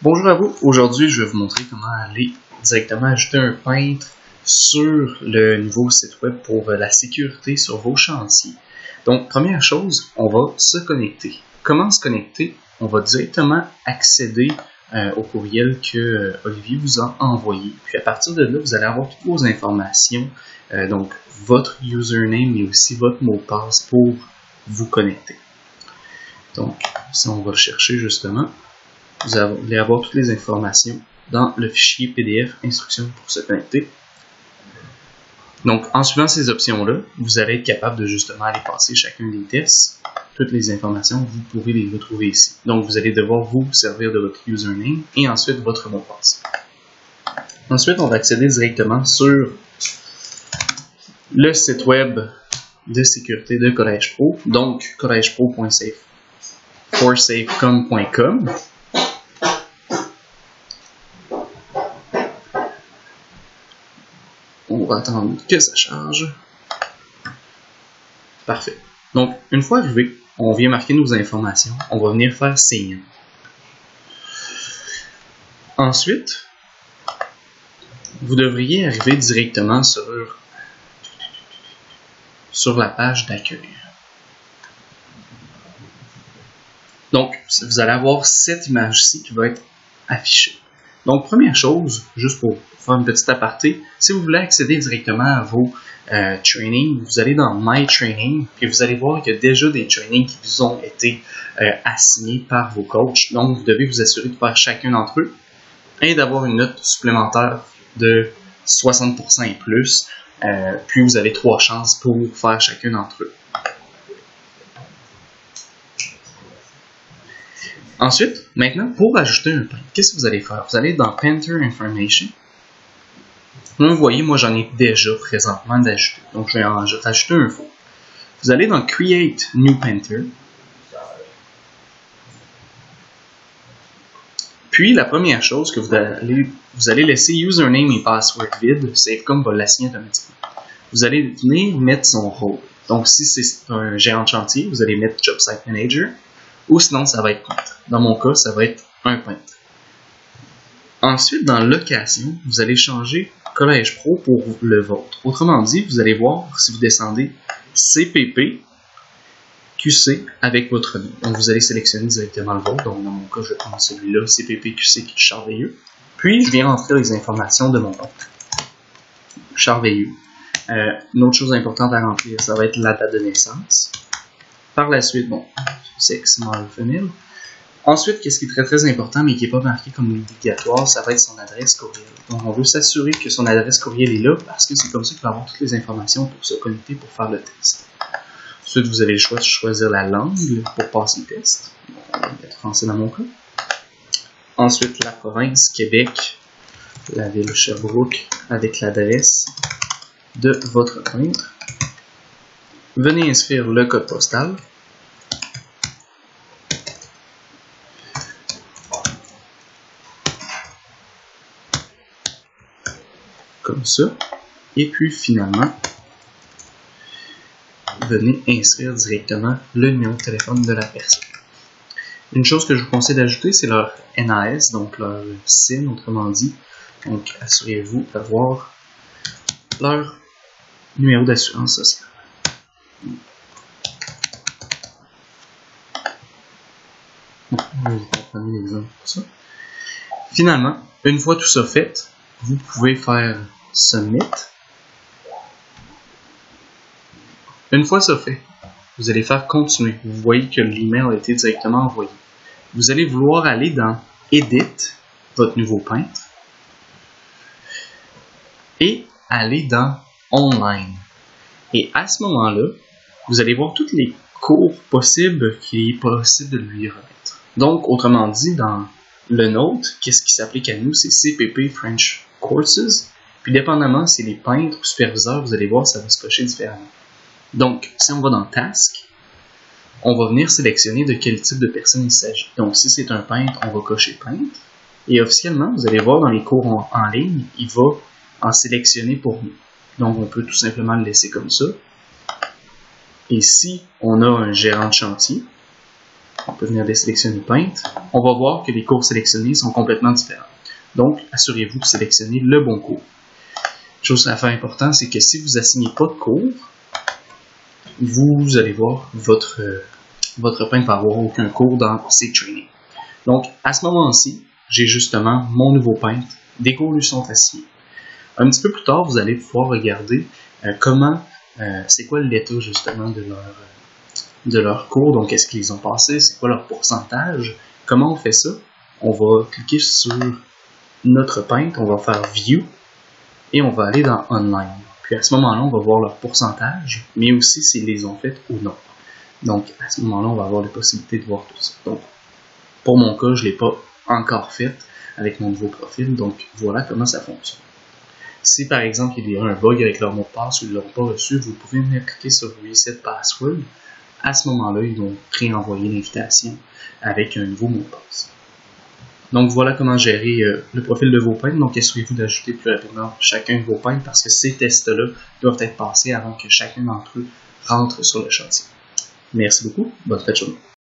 Bonjour à vous, aujourd'hui je vais vous montrer comment aller directement ajouter un peintre sur le nouveau site web pour la sécurité sur vos chantiers. Donc première chose, on va se connecter. Comment se connecter? On va directement accéder au courriel que Olivier vous a envoyé. Puis à partir de là, vous allez avoir toutes vos informations, donc votre username et aussi votre mot de passe pour vous connecter. Donc si on va le chercher justement, vous allez avoir toutes les informations dans le fichier PDF instructions pour se connecter. Donc, en suivant ces options-là, vous allez être capable de justement aller passer chacun des tests. Toutes les informations, vous pourrez les retrouver ici. Donc, vous allez devoir vous servir de votre username et ensuite votre mot de passe. Ensuite, on va accéder directement sur le site web de sécurité de Collège Pro, donc collegepro.safecom.com. On va attendre que ça charge. Parfait. Donc, une fois arrivé, on vient marquer nos informations. On va venir faire sign in. Ensuite, vous devriez arriver directement sur la page d'accueil. Donc, vous allez avoir cette image-ci qui va être affichée. Donc, première chose, juste pour faire une petite aparté, si vous voulez accéder directement à vos trainings, vous allez dans My Training, puis vous allez voir qu'il y a déjà des trainings qui vous ont été assignés par vos coachs. Donc, vous devez vous assurer de faire chacun d'entre eux et d'avoir une note supplémentaire de 60% et plus. Puis, vous avez 3 chances pour faire chacun d'entre eux. Ensuite, maintenant, pour ajouter un painter, qu'est-ce que vous allez faire? Vous allez dans Painter Information. Comme vous voyez, moi j'en ai déjà présentement d'ajouter. Donc je vais en rajouter un faux. Vous allez dans Create New Painter. Puis la première chose que vous allez laisser username et password vide, Safecom va l'assigner automatiquement. Vous allez venir mettre son rôle. Donc si c'est un gérant de chantier, vous allez mettre Job Site Manager. Ou sinon, ça va être peintre. Dans mon cas, ça va être un peintre. Ensuite, dans location, vous allez changer Collège Pro pour le vôtre. Autrement dit, vous allez voir si vous descendez CPP QC avec votre nom. Donc, vous allez sélectionner directement le vôtre. Donc, dans mon cas, je vais prendre celui-là, CPP QC qui est Charveilleux. Puis, je viens rentrer les informations de mon nom. Charveilleux. Une autre chose importante à remplir, ça va être la date de naissance. Par la suite, bon, sexe, mâle, femelle. Ensuite, qu'est-ce qui est très très important, mais qui n'est pas marqué comme obligatoire, ça va être son adresse courriel. Donc, on veut s'assurer que son adresse courriel est là, parce que c'est comme ça qu'il va avoir toutes les informations pour se connecter pour faire le test. Ensuite, vous avez le choix de choisir la langue pour passer le test. Bon, on va mettre français dans mon cas. Ensuite, la province, Québec, la ville Sherbrooke, avec l'adresse de votre peintre. Venez inscrire le code postal. Comme ça. Et puis finalement, venez inscrire directement le numéro de téléphone de la personne. Une chose que je vous conseille d'ajouter, c'est leur NAS, donc leur SIN, autrement dit. Donc assurez-vous d'avoir leur numéro d'assurance sociale. Bon, je vais vous prendre l'exemple pour ça. Finalement, une fois tout ça fait, vous pouvez faire Submit. Une fois ça fait, vous allez faire Continuer. Vous voyez que l'email a été directement envoyé. Vous allez vouloir aller dans Edit, votre nouveau peintre, et aller dans Online. Et à ce moment-là, vous allez voir toutes les cours possibles qu'il est possible de lui remettre. Donc, autrement dit, dans le nôtre, qu'est-ce qui s'applique à nous? C'est CPP French Courses. Puis, dépendamment si c'est les peintres ou superviseurs, vous allez voir, ça va se cocher différemment. Donc, si on va dans Task, on va venir sélectionner de quel type de personne il s'agit. Donc, si c'est un peintre, on va cocher peintre. Et officiellement, vous allez voir dans les cours en ligne, il va en sélectionner pour nous. Donc, on peut tout simplement le laisser comme ça. Et si on a un gérant de chantier, On peut venir désélectionner Paint. On va voir que les cours sélectionnés sont complètement différents. Donc, assurez-vous de sélectionner le bon cours. Chose à faire importante, c'est que si vous n'assignez pas de cours, vous allez voir votre Paint va avoir aucun cours dans ces trainings. Donc, à ce moment-ci, j'ai justement mon nouveau Paint. Des cours lui sont assignés. Un petit peu plus tard, vous allez pouvoir regarder c'est quoi l'état justement de leur cours. Donc, est-ce qu'ils ont passé? C'est quoi leur pourcentage? Comment on fait ça? On va cliquer sur notre Paint, on va faire View et on va aller dans Online. Puis à ce moment-là, on va voir leur pourcentage, mais aussi s'ils les ont faites ou non. Donc, à ce moment-là, on va avoir la possibilité de voir tout ça. Donc, pour mon cas, je ne l'ai pas encore fait avec mon nouveau profil, donc voilà comment ça fonctionne. Si par exemple, il y a un bug avec leur mot de passe ou ils ne l'ont pas reçu, vous pouvez venir cliquer sur Reset Password. À ce moment-là, ils vont réenvoyer l'invitation avec un nouveau mot de passe. Donc voilà comment gérer le profil de vos Paint. Donc assurez-vous d'ajouter plus rapidement chacun de vos Paint parce que ces tests-là doivent être passés avant que chacun d'entre eux rentre sur le chantier. Merci beaucoup. Bonne fête de journée.